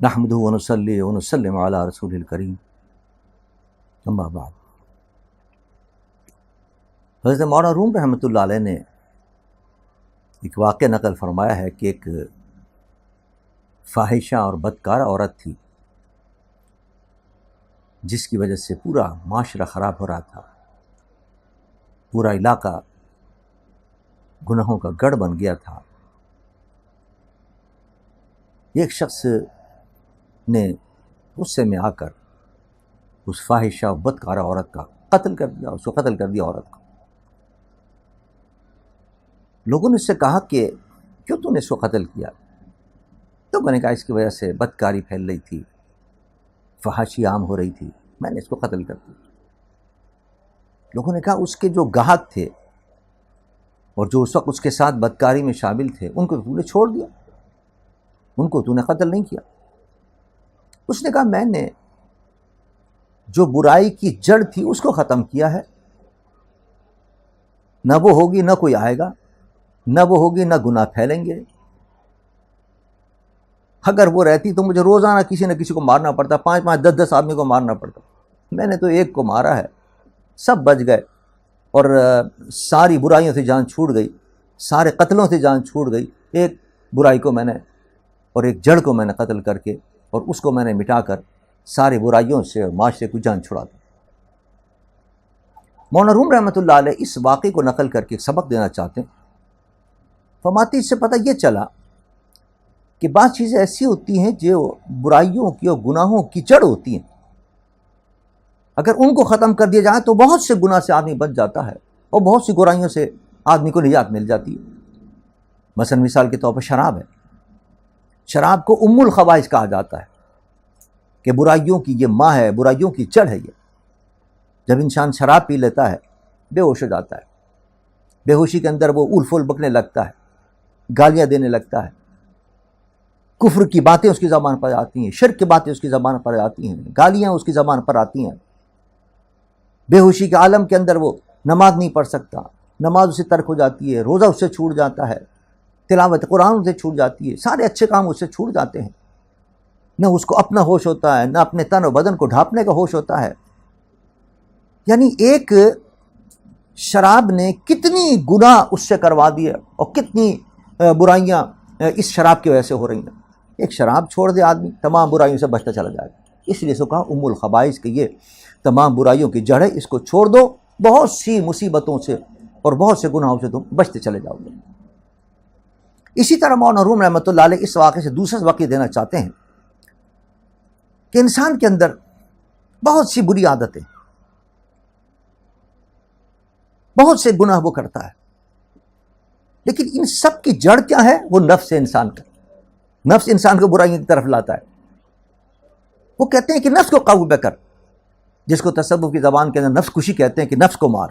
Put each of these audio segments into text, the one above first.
نحمدہ ونصلی ونسلم علی رسول الکریم، اما بعد۔ حضرت مولانا روم رحمۃ اللہ علیہ نے ایک واقعہ نقل فرمایا ہے کہ ایک فاحشہ اور بدکارہ عورت تھی جس کی وجہ سے پورا معاشرہ خراب ہو رہا تھا، پورا علاقہ گناہوں کا گڑھ بن گیا تھا۔ ایک شخص نے غصے میں آ کر اس فاحشہ و بدکارہ عورت کا قتل کر دیا، اس کو قتل کر دیا عورت کو۔ لوگوں نے اس سے کہا کہ کیوں تو نے اس کو قتل کیا؟ تو میں نے کہا اس کی وجہ سے بدکاری پھیل رہی تھی، فحاشی عام ہو رہی تھی، میں نے اس کو قتل کر دیا۔ لوگوں نے کہا اس کے جو گاہک تھے اور جو اس وقت اس کے ساتھ بدکاری میں شامل تھے ان کو تو نے چھوڑ دیا، ان کو تو نے قتل نہیں کیا۔ اس نے کہا میں نے جو برائی کی جڑ تھی اس کو ختم کیا ہے، نہ وہ ہوگی نہ کوئی آئے گا، نہ وہ ہوگی نہ گناہ پھیلیں گے۔ اگر وہ رہتی تو مجھے روزانہ کسی نہ کسی کو مارنا پڑتا، 5 10 آدمی کو مارنا پڑتا۔ میں نے تو ایک کو مارا ہے، سب بچ گئے اور ساری برائیوں سے جان چھوٹ گئی، سارے قتلوں سے جان چھوٹ گئی۔ ایک برائی کو میں نے اور ایک جڑ کو میں نے قتل کر کے اور اس کو میں نے مٹا کر ساری برائیوں سے اور معاشرے کو جان چھڑا دی۔ مولانا روم رحمۃ اللہ علیہ اس واقعے کو نقل کر کے ایک سبق دینا چاہتے ہیں۔ فرماتے اس سے پتہ یہ چلا کہ بعض چیزیں ایسی ہوتی ہیں جو برائیوں کی اور گناہوں کی جڑ ہوتی ہیں، اگر ان کو ختم کر دیا جائے تو بہت سے گناہ سے آدمی بچ جاتا ہے اور بہت سی برائیوں سے آدمی کو نجات مل جاتی ہے۔ مثلا مثال کے طور پر شراب ہے، شراب کو ام الخبائث کہا جاتا ہے کہ برائیوں کی یہ ماں ہے، برائیوں کی جڑ ہے۔ یہ جب انسان شراب پی لیتا ہے بے ہوش ہو جاتا ہے، بے ہوشی کے اندر وہ اول فول بکنے لگتا ہے، گالیاں دینے لگتا ہے، کفر کی باتیں اس کی زبان پر آتی ہیں، شرک کی باتیں اس کی زبان پر آتی ہیں، گالیاں اس کی زبان پر آتی ہیں۔ بے ہوشی کے عالم کے اندر وہ نماز نہیں پڑھ سکتا، نماز اسے ترک ہو جاتی ہے، روزہ اس سے چھوٹ جاتا ہے، تلاوت قرآن اس سے چھوٹ جاتی ہے، سارے اچھے کام اس سے چھوٹ جاتے ہیں۔ نہ اس کو اپنا ہوش ہوتا ہے، نہ اپنے تن و بدن کو ڈھانپنے کا ہوش ہوتا ہے۔ یعنی ایک شراب نے کتنی گناہ اس سے کروا دیے اور کتنی برائیاں اس شراب کی وجہ سے ہو رہی ہیں۔ ایک شراب چھوڑ دے آدمی تمام برائیوں سے بچتا چلا جائے گا۔ اس لیے سو کہا ام الخبائث کہ یہ تمام برائیوں کی جڑ ہے، اس کو چھوڑ دو، بہت سی مصیبتوں سے اور بہت سے گناہوں سے تم بچتے چلے جاؤ گے۔ اسی طرح مولانا روم رحمۃ اللہ علیہ اس واقعے سے دوسرا واقعہ دینا چاہتے ہیں کہ انسان کے اندر بہت سی بری عادتیں، بہت سے گناہ وہ کرتا ہے، لیکن ان سب کی جڑ کیا ہے؟ وہ نفس ہے انسان کا۔ نفس انسان کو برائیوں کی طرف لاتا ہے۔ وہ کہتے ہیں کہ نفس کو قابو میں کر، جس کو تصوف کی زبان کے اندر نفس کشی کہتے ہیں کہ نفس کو مار۔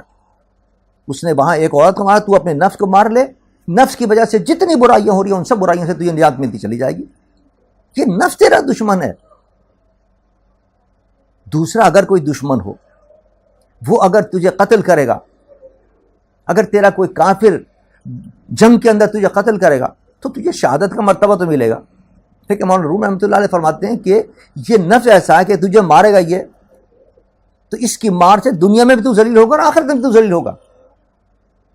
اس نے وہاں ایک عورت کو مارا، تو اپنے نفس کو مار لے، نفس کی وجہ سے جتنی برائیاں ہو رہی ہیں ان سب برائیوں سے تجھے نجات ملتی چلی جائے گی۔ یہ نفس تیرا دشمن ہے۔ دوسرا اگر کوئی دشمن ہو، وہ اگر تجھے قتل کرے گا، اگر تیرا کوئی کافر جنگ کے اندر تجھے قتل کرے گا تو تجھے شہادت کا مرتبہ تو ملے گا۔ ٹھیک ہے، مولانا روم رحمۃ اللہ علیہ فرماتے ہیں کہ یہ نفس ایسا ہے کہ تجھے مارے گا یہ، تو اس کی مار سے دنیا میں بھی تو ذلیل ہوگا اور آخرت میں بھی تو ذلیل ہوگا۔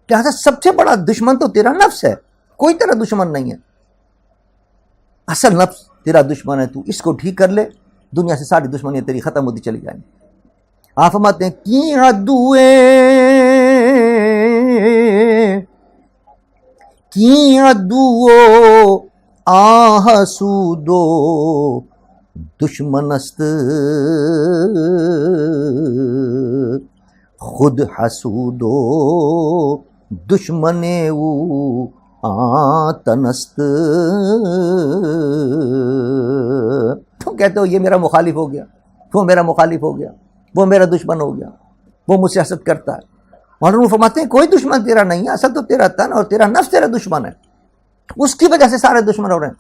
لہٰذا سب سے بڑا دشمن تو تیرا نفس ہے، کوئی تیرا دشمن نہیں ہے۔ اصل نفس تیرا دشمن ہے، تو اس کو ٹھیک کر لے، دنیا سے ساری دشمنیاں تیری ختم ہوتی چلی جائیں گی۔ آپ فرماتے ہیں کی عدو آحسودو دشمن است خود حسودو دشمن او آتن است۔ تم کہتے ہو یہ میرا مخالف ہو گیا، وہ میرا مخالف ہو گیا، وہ میرا دشمن ہو گیا، وہ مجھ سے حسد کرتا ہے۔ مولانا فرماتے ہیں کوئی دشمن تیرا نہیں ہے، اصل تو تیرا تن اور تیرا نفس تیرا دشمن ہے، اس کی وجہ سے سارے دشمن ہو رہے ہیں۔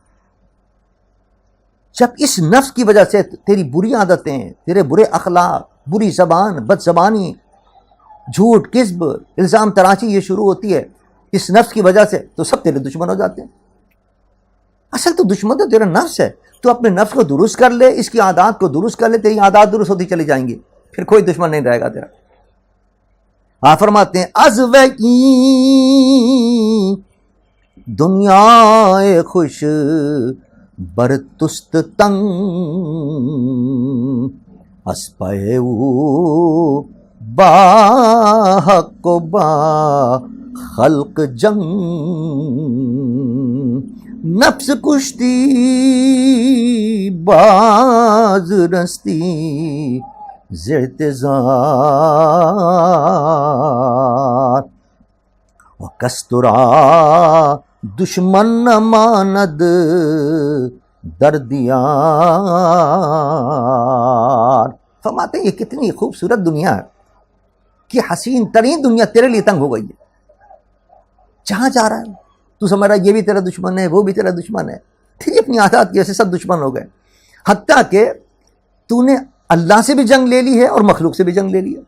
جب اس نفس کی وجہ سے تیری بری عادتیں، تیرے برے اخلاق، بری زبان، بد زبانی، جھوٹ، کذب، الزام تراشی یہ شروع ہوتی ہے اس نفس کی وجہ سے، تو سب تیرے دشمن ہو جاتے ہیں۔ اصل تو دشمن تو تیرا نفس ہے، تو اپنے نفس کو درست کر لے، اس کی عادات کو درست کر لے، تیری عادات درست ہوتی چلی جائیں گی، پھر کوئی دشمن نہیں رہے گا تیرا۔ آپ فرماتے ہیں از وکی دنیا خوش برتست تنگ اسپے او با حق و با خلق جنگ، نفس کشتی باز رستی زرتزار و کسترا دشمن ماند دردیار۔ فرماتے ہیں یہ کتنی خوبصورت دنیا ہے کہ حسین ترین دنیا تیرے لیے تنگ ہو گئی ہے۔ جہاں جا رہا ہے تو سمجھ رہا ہے یہ بھی تیرا دشمن ہے، وہ بھی تیرا دشمن ہے، تیری اپنی عادات کی وجہ سے سب دشمن ہو گئے، حتیٰ کہ تو نے اللہ سے بھی جنگ لے لی ہے اور مخلوق سے بھی جنگ لے لی ہے۔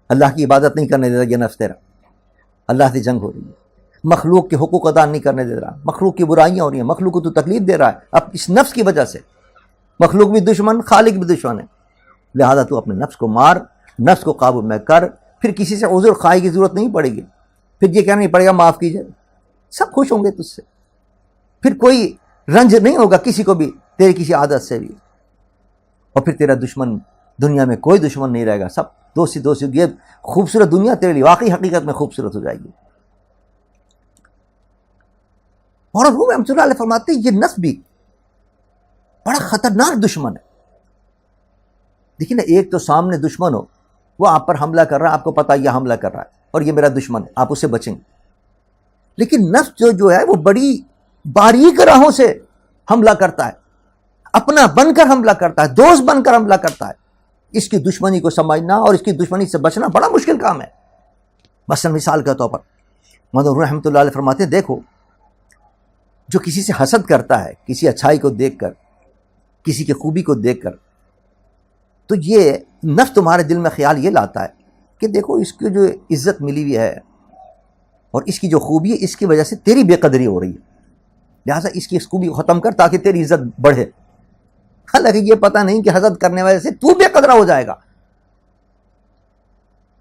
اللہ کی عبادت نہیں کرنے دے رہا یہ نفس تیرا، اللہ سے جنگ ہو رہی ہے، مخلوق کے حقوق ادا نہیں کرنے دے رہا، مخلوق کی برائیاں ہو رہی ہیں، مخلوق کو تو تکلیف دے رہا ہے اب اس نفس کی وجہ سے۔ مخلوق بھی دشمن، خالق بھی دشمن ہے، لہذا تو اپنے نفس کو مار، نفس کو قابو میں کر، پھر کسی سے عذر خواہی کی ضرورت نہیں پڑے گی، پھر یہ کہنا نہیں پڑے گا معاف کیجئے، سب خوش ہوں گے تجھ سے، پھر کوئی رنج نہیں ہوگا کسی کو بھی تیری کسی عادت سے بھی، اور پھر تیرا دشمن دنیا میں کوئی دشمن نہیں رہے گا، سب دوستی دوستی۔ یہ خوبصورت دنیا تیرے لیے واقعی حقیقت میں خوبصورت ہو جائے گی۔ اور روم رحمۃ اللہ علیہ فرماتے ہیں یہ نفس بھی بڑا خطرناک دشمن ہے۔ دیکھیں نا، ایک تو سامنے دشمن ہو، وہ آپ پر حملہ کر رہا ہے، آپ کو پتہ یہ حملہ کر رہا ہے اور یہ میرا دشمن ہے، آپ اس سے بچیں گے، لیکن نفس جو ہے وہ بڑی باریک راہوں سے حملہ کرتا ہے، اپنا بن کر حملہ کرتا ہے، دوست بن کر حملہ کرتا ہے۔ اس کی دشمنی کو سمجھنا اور اس کی دشمنی سے بچنا بڑا مشکل کام ہے۔ مثلا مثال کے طور پر مولانا روم رحمۃ اللہ علیہ فرماتے ہیں دیکھو، جو کسی سے حسد کرتا ہے، کسی اچھائی کو دیکھ کر، کسی کی خوبی کو دیکھ کر، تو یہ نفس تمہارے دل میں خیال یہ لاتا ہے کہ دیکھو اس کی جو عزت ملی ہوئی ہے اور اس کی جو خوبی ہے، اس کی وجہ سے تیری بے قدری ہو رہی ہے، لہٰذا اس کی خوبی کو ختم کر تاکہ تیری عزت بڑھے۔ حالانکہ یہ پتہ نہیں کہ حسد کرنے وجہ سے تو بے قدرہ ہو جائے گا،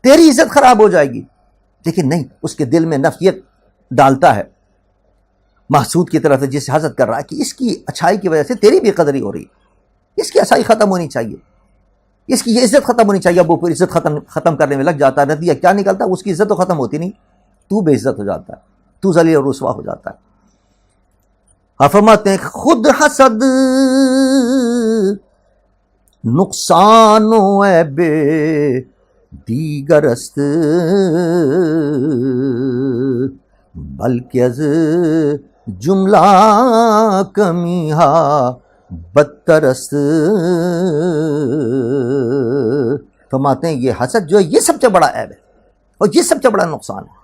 تیری عزت خراب ہو جائے گی، لیکن نہیں، اس کے دل میں نفس یہ ڈالتا ہے محسود کی طرف سے جسے حسد کر رہا ہے کہ اس کی اچھائی کی وجہ سے تیری بے قدری ہو رہی ہے، اس کی اچھائی ختم ہونی چاہیے، اس کی یہ عزت ختم ہونی چاہیے۔ اب وہ پھر عزت ختم کرنے میں لگ جاتا ہے، نتیجہ کیا نکلتا ہے؟ اس کی عزت تو ختم ہوتی نہیں، تو بے عزت ہو جاتا ہے، تو ذلیل اور رسوا ہو جاتا ہے۔ آپ فرماتے ہیں خود حسد نقصان و عیب دیگر است، بلکہ از جملہ کمی ہا بدتر است۔ فرماتے ہیں یہ حسد جو ہے یہ سب سے بڑا عیب ہے اور یہ سب سے بڑا نقصان ہے،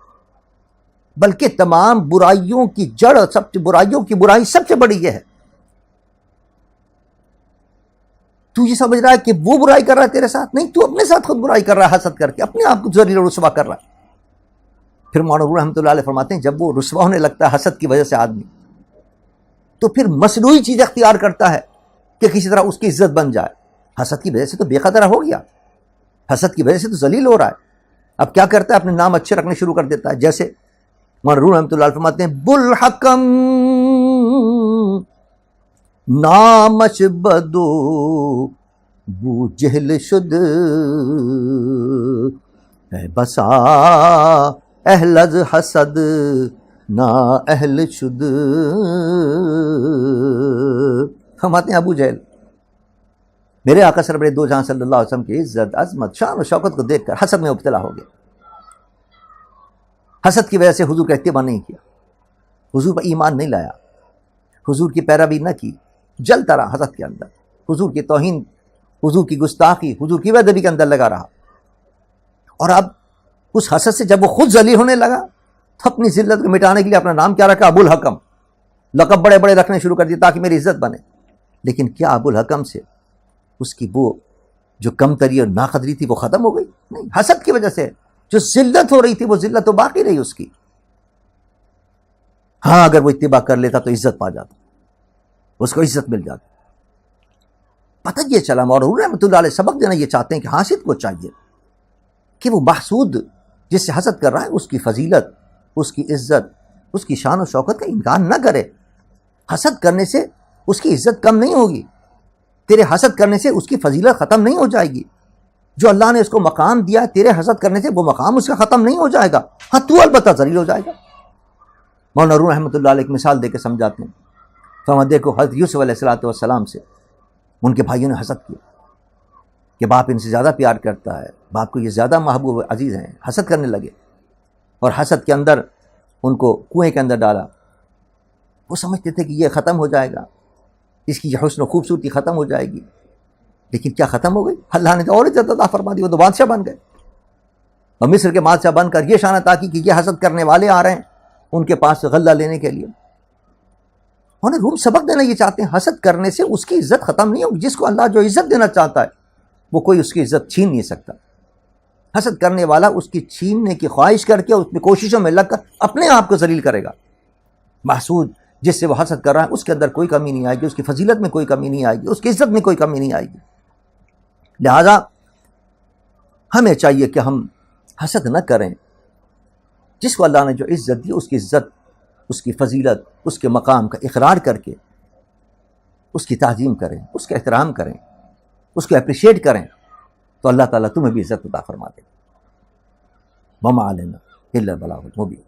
بلکہ تمام برائیوں کی جڑ، برائیوں کی برائی سب سے بڑی یہ ہے۔ تو یہ سمجھ رہا ہے کہ وہ برائی کر رہا ہے تیرے ساتھ، نہیں، تو اپنے ساتھ خود برائی کر رہا ہے حسد کر کے، اپنے آپ کو ذلیل اور رسوا کر رہا ہے۔ پھر مولانا روم رحمۃ اللہ علیہ فرماتے ہیں جب وہ رسوا ہونے لگتا ہے حسد کی وجہ سے آدمی، تو پھر مصنوعی چیز اختیار کرتا ہے کہ کسی طرح اس کی عزت بن جائے۔ حسد کی وجہ سے تو بے قدرہ ہو گیا، حسد کی وجہ سے تو ذلیل ہو رہا ہے، اب کیا کرتا ہے؟ اپنے نام اچھے رکھنے شروع کر دیتا ہے، جیسے مولانا روم رحمۃ اللہ علیہ فرماتے ہیں بُلْحَکَم نامش بدو بو جہل شد، اے بسا اہل از حسد نا اہل شد۔ فرماتے ہیں ابو جہل میرے آقا سرور دو جہاں صلی اللہ علیہ وسلم کی عزت، عظمت، شان و شوکت کو دیکھ کر حسد میں مبتلا ہو گیا، حسد کی وجہ سے حضور کا اتباع نہیں کیا، حضور پر ایمان نہیں لایا، حضور کی پیروی نہ کی، جلتا رہا حسد کے اندر، حضور کی توہین، حضور کی گستاخی، حضور کی بے ادبی کے اندر لگا رہا، اور اب اس حسد سے جب وہ خود ذلیل ہونے لگا تو اپنی ذلت کو مٹانے کے لیے اپنا نام کیا رکھا؟ ابو الحکم، لقب بڑے بڑے رکھنے شروع کر دیے تاکہ میری عزت بنے۔ لیکن کیا ابو الحکم سے اس کی وہ جو کمتری اور ناقدری تھی وہ ختم ہو گئی؟ نہیں، حسد کی وجہ سے جو ذلت ہو رہی تھی وہ ذلت تو باقی رہی اس کی۔ ہاں اگر وہ اتباع کر لیتا تو عزت پا جاتا، اس کو عزت مل جاتی. پتہ یہ چلا مولوی رحمۃ اللہ علیہ سبق دینا یہ چاہتے ہیں کہ حاسد کو چاہیے کہ وہ محسود جس سے حسد کر رہا ہے اس کی فضیلت، اس کی عزت، اس کی شان و شوکت کا انکار نہ کرے. حسد کرنے سے اس کی عزت کم نہیں ہوگی، تیرے حسد کرنے سے اس کی فضیلت ختم نہیں ہو جائے گی. جو اللہ نے اس کو مقام دیا تیرے حسد کرنے سے وہ مقام اس کا ختم نہیں ہو جائے گا. ہاں تو البتہ ذلیل ہو جائے گا. مولانا روم رحمۃ اللہ علیہ ایک مثال دے کے سمجھاتے ہیں. فرماتے دیکھو حضرت یوسف علیہ السلام سے ان کے بھائیوں نے حسد کیا کہ باپ ان سے زیادہ پیار کرتا ہے، باپ کو یہ زیادہ محبوب عزیز ہیں. حسد کرنے لگے اور حسد کے اندر ان کو کنویں کے اندر ڈالا. وہ سمجھتے تھے کہ یہ ختم ہو جائے گا، اس کی یہ حسن و خوبصورتی ختم ہو جائے گی. لیکن کیا ختم ہو گئی؟ اللہ نے تو اور عزت عطا فرما دی، وہ تو بادشاہ بن گئے. اور مصر کے بادشاہ بن کر یہ شان عطا کی کہ یہ حسد کرنے والے آ رہے ہیں ان کے پاس غلہ لینے کے لیے. انہیں روم سبق دینا یہ چاہتے ہیں حسد کرنے سے اس کی عزت ختم نہیں ہوگی. جس کو اللہ جو عزت دینا چاہتا ہے وہ کوئی اس کی عزت چھین نہیں سکتا. حسد کرنے والا اس کی چھیننے کی خواہش کر کے اس میں کوششوں میں لگ کر اپنے آپ کو ذلیل کرے گا. محسود جس سے وہ حسد کر رہا ہے اس کے اندر کوئی کمی نہیں آئے گی، اس کی فضیلت میں کوئی کمی نہیں آئے گی، اس کی عزت میں کوئی کمی نہیں آئے گی. لہذا ہمیں چاہیے کہ ہم حسد نہ کریں. جس کو اللہ نے جو عزت دی اس کی عزت، اس کی فضیلت، اس کے مقام کا اقرار کر کے اس کی تعظیم کریں، اس کا احترام کریں، اس کو اپریشیٹ کریں تو اللہ تعالیٰ تمہیں بھی عزت عطا فرما دے. وما علینا الا البلاغ المبین.